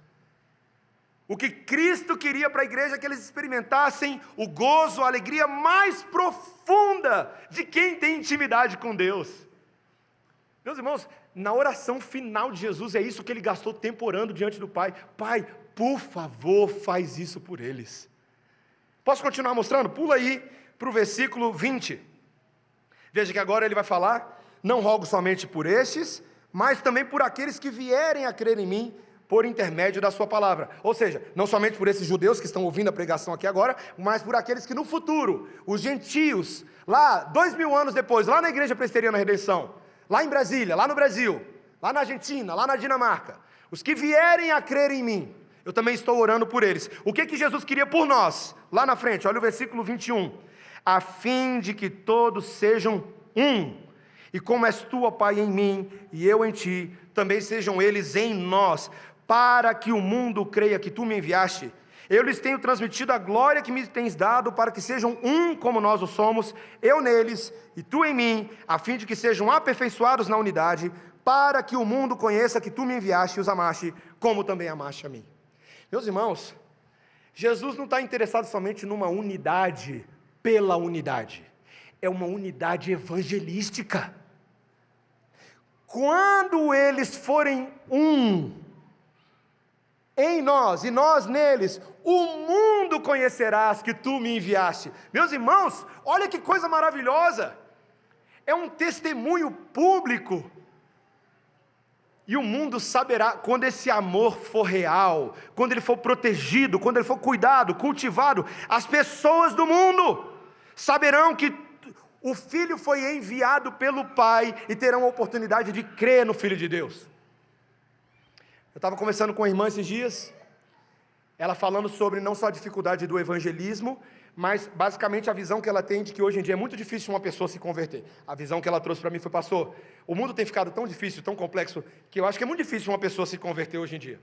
O que Cristo queria para a igreja é que eles experimentassem o gozo, a alegria mais profunda de quem tem intimidade com Deus. Meus irmãos, na oração final de Jesus, é isso que ele gastou tempo orando diante do Pai. Pai, por favor, faz isso por eles. Posso continuar mostrando? Pula aí para o versículo 20. Veja que agora ele vai falar: não rogo somente por estes, mas também por aqueles que vierem a crer em mim, por intermédio da sua palavra. Ou seja, não somente por esses judeus que estão ouvindo a pregação aqui agora, mas por aqueles que no futuro, os gentios, lá 2000 anos depois, lá na Igreja Presbiteriana Redenção, lá em Brasília, lá no Brasil, lá na Argentina, lá na Dinamarca, os que vierem a crer em mim, eu também estou orando por eles. O que Jesus queria por nós? Lá na frente, olha o versículo 21. A fim de que todos sejam um, e como és tu, ó Pai, em mim, e eu em ti, também sejam eles em nós, para que o mundo creia que tu me enviaste. Eu lhes tenho transmitido a glória que me tens dado, para que sejam um como nós o somos, eu neles e tu em mim, a fim de que sejam aperfeiçoados na unidade, para que o mundo conheça que tu me enviaste e os amaste, como também amaste a mim. Meus irmãos, Jesus não está interessado somente numa unidade pela unidade, é uma unidade evangelística. Quando eles forem um em nós e nós neles, o mundo conhecerás que tu me enviaste. Meus irmãos, olha que coisa maravilhosa, é um testemunho público, e o mundo saberá, quando esse amor for real, quando ele for protegido, quando ele for cuidado, cultivado, as pessoas do mundo saberão que o Filho foi enviado pelo Pai, e terão a oportunidade de crer no Filho de Deus. Eu estava conversando com a irmã esses dias, ela falando sobre não só a dificuldade do evangelismo, mas basicamente a visão que ela tem de que hoje em dia é muito difícil uma pessoa se converter. A visão que ela trouxe para mim foi: pastor, o mundo tem ficado tão difícil, tão complexo, que eu acho que é muito difícil uma pessoa se converter hoje em dia.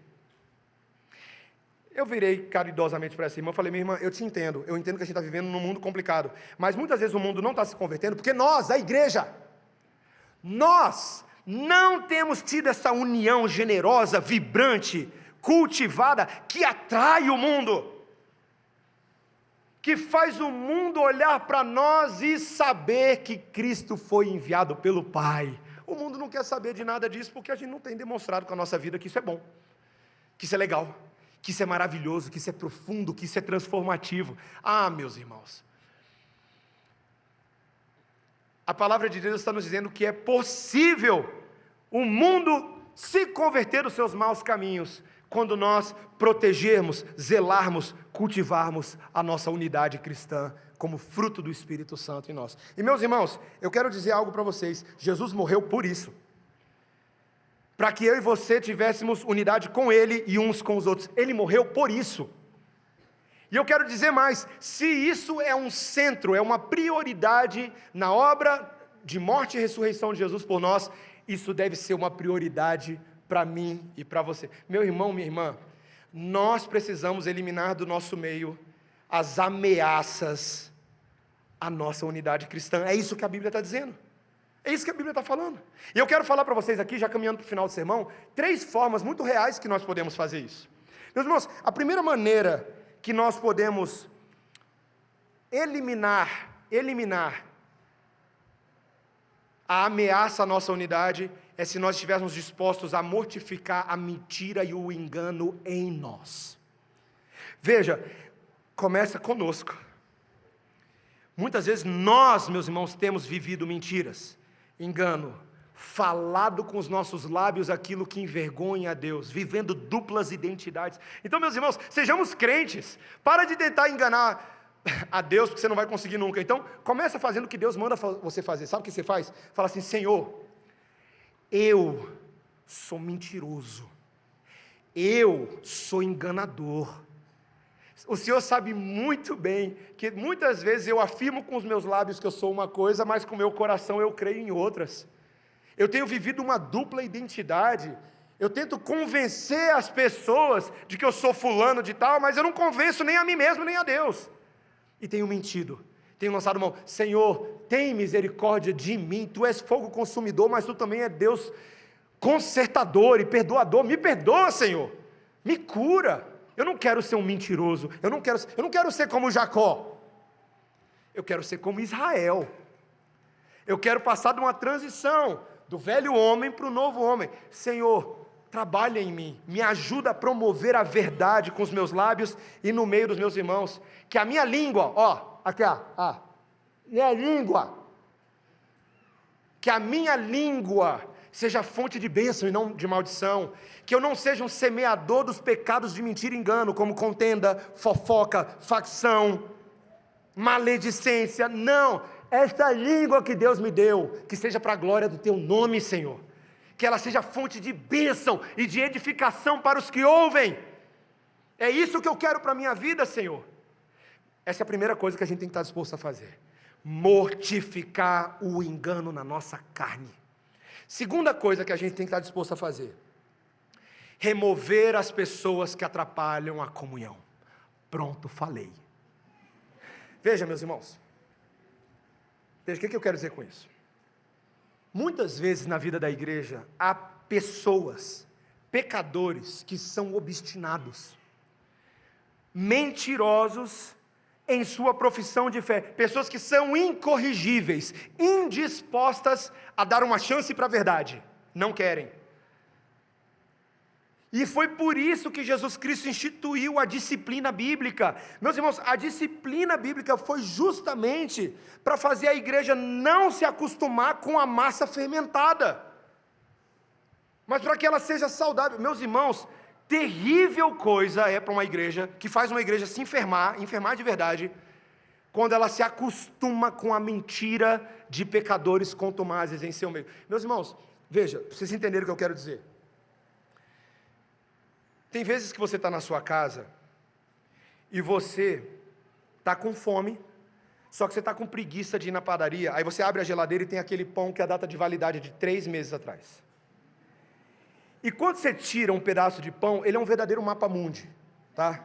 Eu virei caridosamente para essa irmã e falei: minha irmã, eu te entendo, eu entendo que a gente está vivendo num mundo complicado, mas muitas vezes o mundo não está se convertendo, porque nós, a igreja, nós não temos tido essa união generosa, vibrante, cultivada, que atrai o mundo, que faz o mundo olhar para nós e saber que Cristo foi enviado pelo Pai. O mundo não quer saber de nada disso, porque a gente não tem demonstrado com a nossa vida que isso é bom, que isso é legal, que isso é maravilhoso, que isso é profundo, que isso é transformativo. Ah, meus irmãos, a palavra de Deus está nos dizendo que é possível o mundo se converter dos seus maus caminhos, quando nós protegermos, zelarmos, cultivarmos a nossa unidade cristã, como fruto do Espírito Santo em nós. E meus irmãos, eu quero dizer algo para vocês: Jesus morreu por isso, para que eu e você tivéssemos unidade com Ele e uns com os outros. Ele morreu por isso. E eu quero dizer mais: se isso é um centro, é uma prioridade na obra de morte e ressurreição de Jesus por nós, isso deve ser uma prioridade para mim e para você. Meu irmão, minha irmã, nós precisamos eliminar do nosso meio as ameaças à nossa unidade cristã. É isso que a Bíblia está dizendo. É isso que a Bíblia está falando. E eu quero falar para vocês aqui, já caminhando para o final do sermão, 3 formas muito reais que nós podemos fazer isso. Meus irmãos, a primeira maneira que nós podemos eliminar a ameaça à nossa unidade é se nós estivermos dispostos a mortificar a mentira e o engano em nós. Veja, começa conosco. Muitas vezes nós, meus irmãos, temos vivido mentiras, engano, falado com os nossos lábios aquilo que envergonha a Deus, vivendo duplas identidades. Então, meus irmãos, sejamos crentes, para de tentar enganar a Deus, porque você não vai conseguir nunca. Então, começa fazendo o que Deus manda você fazer. Sabe o que você faz? Fala assim: Senhor, eu sou mentiroso, eu sou enganador. O Senhor sabe muito bem que muitas vezes eu afirmo com os meus lábios que eu sou uma coisa, mas com o meu coração eu creio em outras. Eu tenho vivido uma dupla identidade. Eu tento convencer as pessoas de que eu sou fulano de tal, mas eu não convenço nem a mim mesmo, nem a Deus. E tenho mentido, tenho lançado mão. Senhor, tem misericórdia de mim. Tu és fogo consumidor, mas Tu também é Deus consertador e perdoador. Me perdoa, Senhor, me cura. Eu não quero ser um mentiroso, eu não quero ser como Jacó. Eu quero ser como Israel. Eu quero passar de uma transição do velho homem para o novo homem. Senhor, trabalha em mim, me ajuda a promover a verdade com os meus lábios e no meio dos meus irmãos. Que a minha língua, minha língua, que a minha língua seja fonte de bênção e não de maldição. Que eu não seja um semeador dos pecados de mentira e engano, como contenda, fofoca, facção, maledicência. Não, esta língua que Deus me deu, que seja para a glória do teu nome, Senhor. Que ela seja fonte de bênção e de edificação para os que ouvem. É isso que eu quero para a minha vida, Senhor. Essa é a primeira coisa que a gente tem que estar disposto a fazer. Mortificar o engano na nossa carne. Segunda coisa que a gente tem que estar disposto a fazer. Remover as pessoas que atrapalham a comunhão. Pronto, falei. Veja, meus irmãos. Veja, o que eu quero dizer com isso? Muitas vezes na vida da igreja, há pessoas, pecadores, que são obstinados, mentirosos em sua profissão de fé, pessoas que são incorrigíveis, indispostas a dar uma chance para a verdade, não querem. E foi por isso que Jesus Cristo instituiu a disciplina bíblica. Meus irmãos, a disciplina bíblica foi justamente para fazer a igreja não se acostumar com a massa fermentada, mas para que ela seja saudável. Meus irmãos, terrível coisa é para uma igreja, que faz uma igreja se enfermar de verdade, quando ela se acostuma com a mentira de pecadores contumazes em seu meio. Meus irmãos, veja, para vocês entenderem o que eu quero dizer. Tem vezes que você está na sua casa e você está com fome, só que você está com preguiça de ir na padaria, aí você abre a geladeira e tem aquele pão que é a data de validade de 3 meses atrás. E quando você tira um pedaço de pão, ele é um verdadeiro mapa mundi, tá?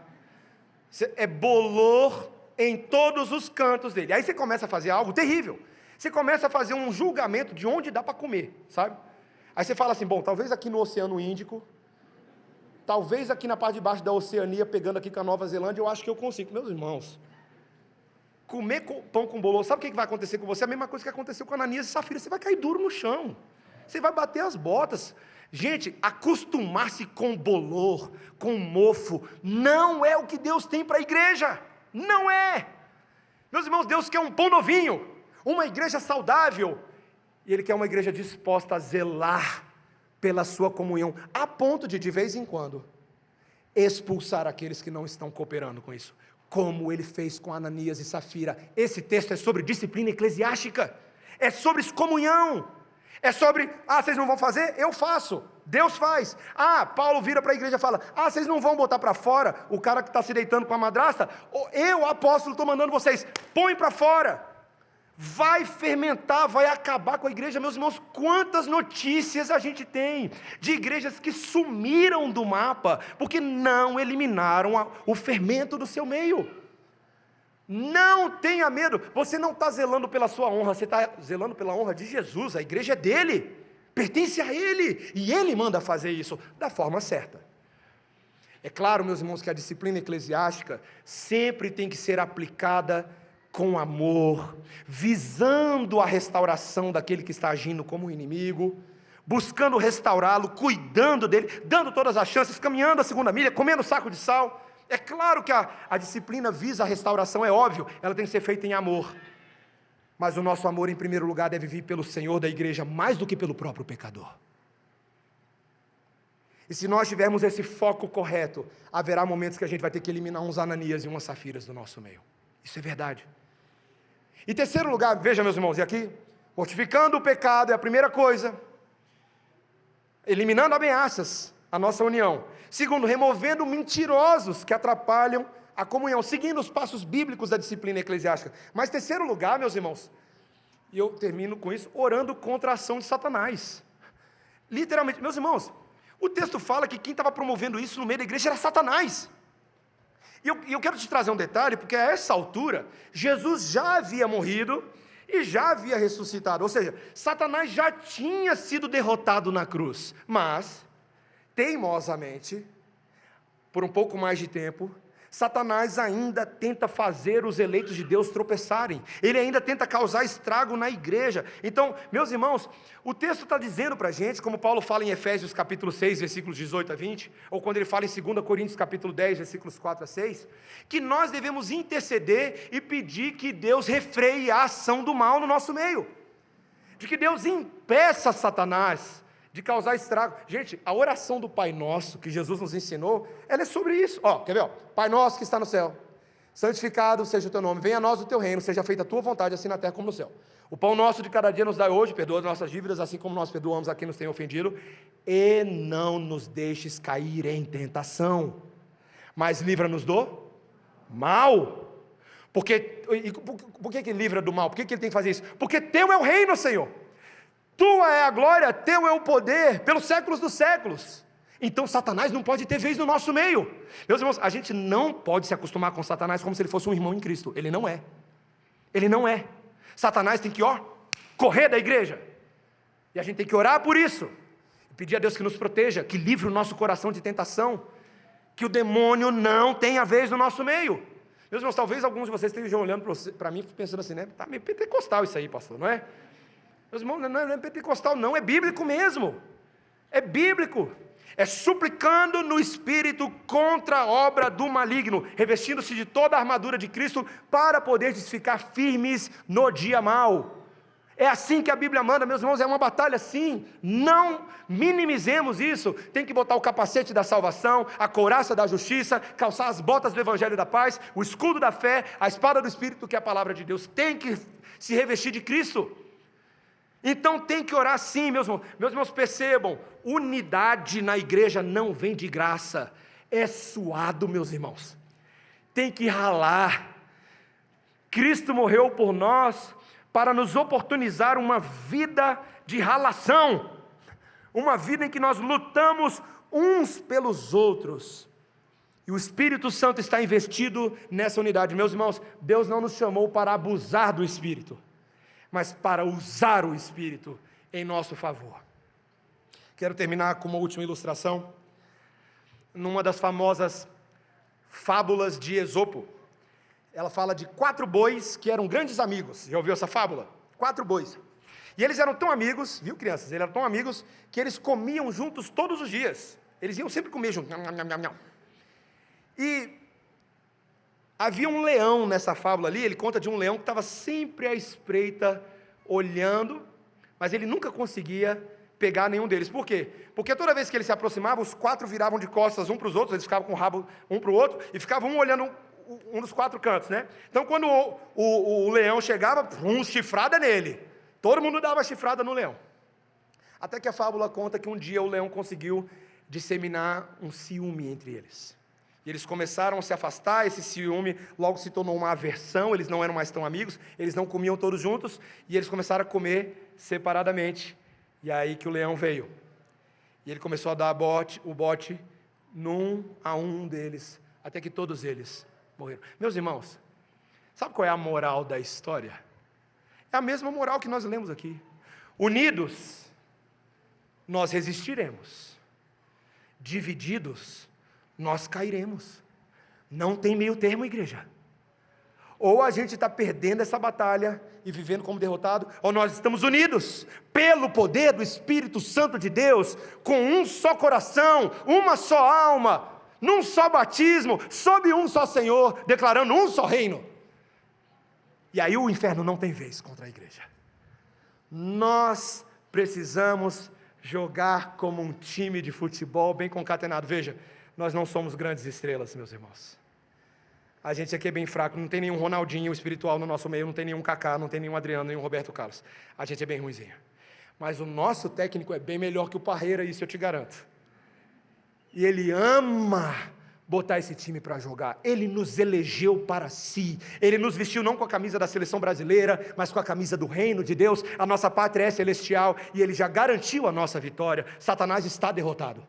É bolor em todos os cantos dele. Aí você começa a fazer algo terrível. Você começa a fazer um julgamento de onde dá para comer, sabe? Aí você fala assim, bom, talvez aqui no Oceano Índico, talvez aqui na parte de baixo da Oceania, pegando aqui com a Nova Zelândia, eu acho que eu consigo. Meus irmãos, comer pão com bolor, sabe o que vai acontecer com você? A mesma coisa que aconteceu com Ananias e Safira, você vai cair duro no chão, você vai bater as botas. Gente, acostumar-se com bolor, com mofo, não é o que Deus tem para a igreja, não é. Meus irmãos, Deus quer um pão novinho, uma igreja saudável, e Ele quer uma igreja disposta a zelar pela sua comunhão, a ponto de vez em quando, expulsar aqueles que não estão cooperando com isso, como Ele fez com Ananias e Safira. Esse texto é sobre disciplina eclesiástica, é sobre excomunhão, é sobre, vocês não vão fazer? Eu faço, Deus faz. Paulo vira para a igreja e fala, vocês não vão botar para fora o cara que está se deitando com a madrasta? Eu, apóstolo, estou mandando vocês, põe para fora. Vai fermentar, vai acabar com a igreja. Meus irmãos, quantas notícias a gente tem de igrejas que sumiram do mapa, porque não eliminaram o fermento do seu meio. Não tenha medo, você não está zelando pela sua honra, você está zelando pela honra de Jesus, a igreja é dele, pertence a Ele, e Ele manda fazer isso da forma certa. É claro, meus irmãos, que a disciplina eclesiástica sempre tem que ser aplicada com amor, visando a restauração daquele que está agindo como um inimigo, buscando restaurá-lo, cuidando dele, dando todas as chances, caminhando a segunda milha, comendo saco de sal. É claro que a disciplina visa a restauração, é óbvio, ela tem que ser feita em amor, mas o nosso amor em primeiro lugar deve vir pelo Senhor da igreja, mais do que pelo próprio pecador. E se nós tivermos esse foco correto, haverá momentos que a gente vai ter que eliminar uns Ananias e umas Safiras do nosso meio, isso é verdade. Em terceiro lugar, veja meus irmãos, e aqui, mortificando o pecado é a primeira coisa, eliminando ameaças à nossa união. Segundo, removendo mentirosos que atrapalham a comunhão, seguindo os passos bíblicos da disciplina eclesiástica. Mas terceiro lugar, meus irmãos, e eu termino com isso, orando contra a ação de Satanás. Literalmente, meus irmãos, o texto fala que quem estava promovendo isso no meio da igreja era Satanás. E eu quero te trazer um detalhe, porque a essa altura, Jesus já havia morrido e já havia ressuscitado, ou seja, Satanás já tinha sido derrotado na cruz, mas, teimosamente, por um pouco mais de tempo, Satanás ainda tenta fazer os eleitos de Deus tropeçarem. Ele ainda tenta causar estrago na igreja. Então, meus irmãos, o texto está dizendo para a gente, como Paulo fala em Efésios capítulo 6, versículos 18 a 20, ou quando ele fala em 2 Coríntios capítulo 10, versículos 4 a 6, que nós devemos interceder e pedir que Deus refreie a ação do mal no nosso meio. De que Deus impeça Satanás de causar estrago. Gente, a oração do Pai Nosso, que Jesus nos ensinou, ela é sobre isso. Quer ver? Pai Nosso que está no céu, santificado seja o teu nome, venha a nós o teu reino, seja feita a tua vontade, assim na terra como no céu. O pão nosso de cada dia nos dai hoje, perdoa as nossas dívidas, assim como nós perdoamos a quem nos tem ofendido, e não nos deixes cair em tentação, mas livra-nos do mal. Por que ele livra do mal? Por que ele tem que fazer isso? Porque teu é o reino, Senhor. Tua é a glória, teu é o poder, pelos séculos dos séculos. Então Satanás não pode ter vez no nosso meio. Meus irmãos, a gente não pode se acostumar com Satanás como se ele fosse um irmão em Cristo. Ele não é. Ele não é. Satanás tem que, correr da igreja. E a gente tem que orar por isso. E pedir a Deus que nos proteja, que livre o nosso coração de tentação. Que o demônio não tenha vez no nosso meio. Meus irmãos, talvez alguns de vocês estejam olhando para mim pensando assim, né? Tá meio pentecostal isso aí, pastor, não é? Meus irmãos, não é pentecostal não, é bíblico mesmo. É bíblico. É suplicando no Espírito contra a obra do maligno, revestindo-se de toda a armadura de Cristo, para poder ficar firmes no dia mau. É assim que a Bíblia manda, meus irmãos, é uma batalha sim. Não minimizemos isso. Tem que botar o capacete da salvação, a couraça da justiça, calçar as botas do Evangelho da paz, o escudo da fé, a espada do Espírito, que é a palavra de Deus. Tem que se revestir de Cristo. Então tem que orar sim, meus irmãos, percebam, unidade na igreja não vem de graça, é suado, meus irmãos, tem que ralar. Cristo morreu por nós, para nos oportunizar uma vida de ralação, uma vida em que nós lutamos uns pelos outros, e o Espírito Santo está investido nessa unidade. Meus irmãos, Deus não nos chamou para abusar do Espírito, mas para usar o Espírito em nosso favor. Quero terminar com uma última ilustração, numa das famosas fábulas de Esopo. Ela fala de 4 bois que eram grandes amigos. Já ouviu essa fábula? 4 bois. E eles eram tão amigos, viu, crianças? Eles eram tão amigos que eles comiam juntos todos os dias. Eles iam sempre comer juntos. E havia um leão nessa fábula ali. Ele conta de um leão que estava sempre à espreita, olhando, mas ele nunca conseguia pegar nenhum deles. Por quê? Porque toda vez que ele se aproximava, os 4 viravam de costas um para os outros, eles ficavam com o rabo um para o outro, e ficavam um olhando um dos 4 cantos, né? Então quando o leão chegava, chifrada nele. Todo mundo dava chifrada no leão. Até que a fábula conta que um dia o leão conseguiu disseminar um ciúme entre eles. E eles começaram a se afastar, esse ciúme logo se tornou uma aversão, eles não eram mais tão amigos, eles não comiam todos juntos, e eles começaram a comer separadamente. E aí que o leão veio. E ele começou a dar o bote num a um deles, até que todos eles morreram. Meus irmãos, sabe qual é a moral da história? É a mesma moral que nós lemos aqui. Unidos, nós resistiremos. Divididos, nós cairemos. Não tem meio termo, igreja. Ou a gente está perdendo essa batalha e vivendo como derrotado, ou nós estamos unidos pelo poder do Espírito Santo de Deus, com um só coração, uma só alma, num só batismo, sob um só Senhor, declarando um só reino. E aí o inferno não tem vez contra a igreja. Nós precisamos jogar como um time de futebol bem concatenado. Veja, nós não somos grandes estrelas, meus irmãos. A gente aqui é bem fraco, não tem nenhum Ronaldinho espiritual no nosso meio, não tem nenhum Kaká, não tem nenhum Adriano, nenhum Roberto Carlos. A gente é bem ruimzinho. Mas o nosso técnico é bem melhor que o Parreira, isso eu te garanto. E ele ama botar esse time para jogar. Ele nos elegeu para si. Ele nos vestiu não com a camisa da seleção brasileira, mas com a camisa do reino de Deus. A nossa pátria é celestial e ele já garantiu a nossa vitória. Satanás está derrotado.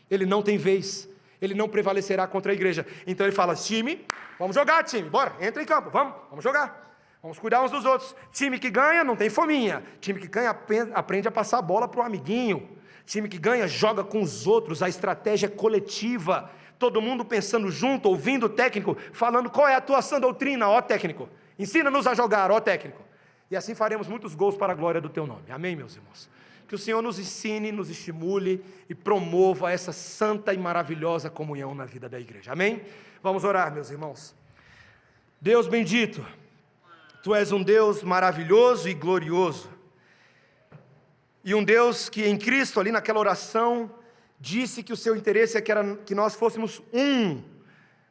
Ele não tem vez. Ele não prevalecerá contra a igreja. Então ele fala: time, vamos jogar, time, bora, entra em campo, vamos jogar. Vamos cuidar uns dos outros. Time que ganha não tem fominha. Time que ganha aprende a passar a bola para o amiguinho. Time que ganha joga com os outros. A estratégia é coletiva. todo mundo pensando junto, ouvindo o técnico, falando qual é a tua sã doutrina, ó técnico, ensina-nos a jogar, ó técnico, e assim faremos muitos gols para a glória do teu nome, amém, meus irmãos? Que o Senhor nos ensine, nos estimule e promova essa santa e maravilhosa comunhão na vida da igreja, amém? Vamos orar, meus irmãos. Deus bendito, Tu és um Deus maravilhoso e glorioso, e um Deus que em Cristo, ali naquela oração, disse que o seu interesse é que nós fôssemos um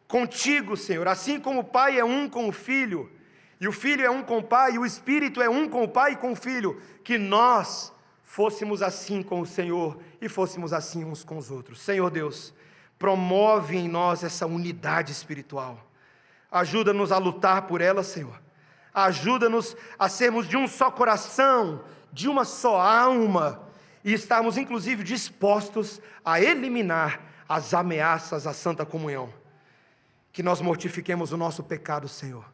contigo, Senhor, assim como o Pai é um com o Filho, e o Filho é um com o Pai, e o Espírito é um com o Pai e com o Filho, que nós fôssemos assim com o Senhor, e fôssemos assim uns com os outros. Senhor Deus, promove em nós essa unidade espiritual, ajuda-nos a lutar por ela, Senhor, ajuda-nos a sermos de um só coração, de uma só alma, e estarmos inclusive dispostos a eliminar as ameaças à santa comunhão, que nós mortifiquemos o nosso pecado, Senhor,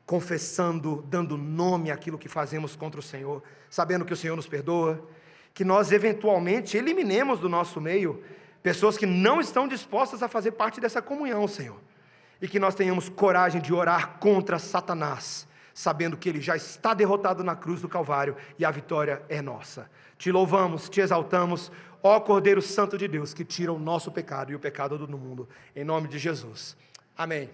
confessando, dando nome àquilo que fazemos contra o Senhor, sabendo que o Senhor nos perdoa, que nós eventualmente eliminemos do nosso meio pessoas que não estão dispostas a fazer parte dessa comunhão, Senhor, e que nós tenhamos coragem de orar contra Satanás, sabendo que ele já está derrotado na cruz do Calvário e a vitória é nossa. Te louvamos, te exaltamos, ó Cordeiro Santo de Deus, que tira o nosso pecado e o pecado do mundo, em nome de Jesus, amém.